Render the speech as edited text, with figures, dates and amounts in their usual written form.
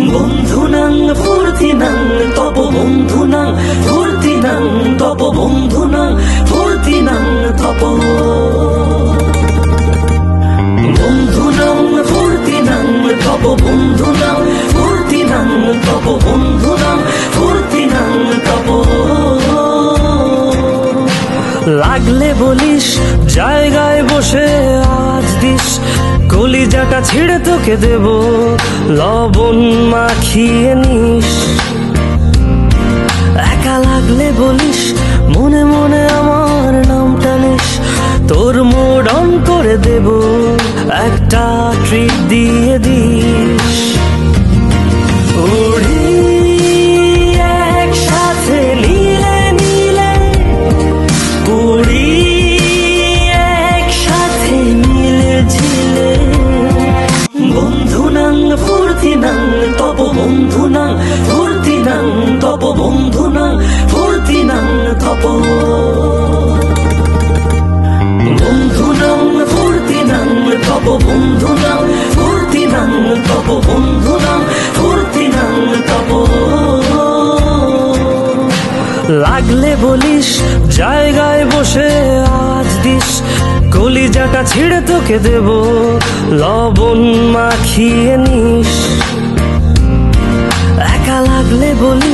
বন্ধুনাং ফুর্তিনাং তপ বন্ধুনাং ফুর্তিনাং তপ বন্ধুনাং ফুর্তিনাং তপ বন্ধুনাং ফুর্তিনাং তপ বন্ধুনাং ফুর্তিনাং তপ বন্ধুনাং ফুর্তিনাং তপ লাগলে বলিস জায়গায় বসে আজ দিস কলিজাটা ছিঁড়ে তোকে দেব লবণ মাখিয়ে নিস একা লাগলে বলিস মনে মনে আমার নামটা নিস তোর মুড অন করে দেব একটা ট্রিট দিয়ে দিস উড়ি একসাথে নীলে নীলে উড়ি একসাথে নীলে ঝিলে বন্ধুনাং ফুর্তিনাং তপ বন্ধুনাং ফুর্তিনাং তপ বন্ধুনাং ফুর্তিনাং তপ বন্ধুনাং ফুর্তিনাং তপ বন্ধুনাং ফুর্তিনাং তপ বন্ধুনাং ফুর্তিনাং তপ লাগলে বলিস জায়গায় বসে আজ দিস কলিজাটা ছিঁড়ে তোকে দেব লবণ মাখিয়ে নিস একা লাগলে বলিস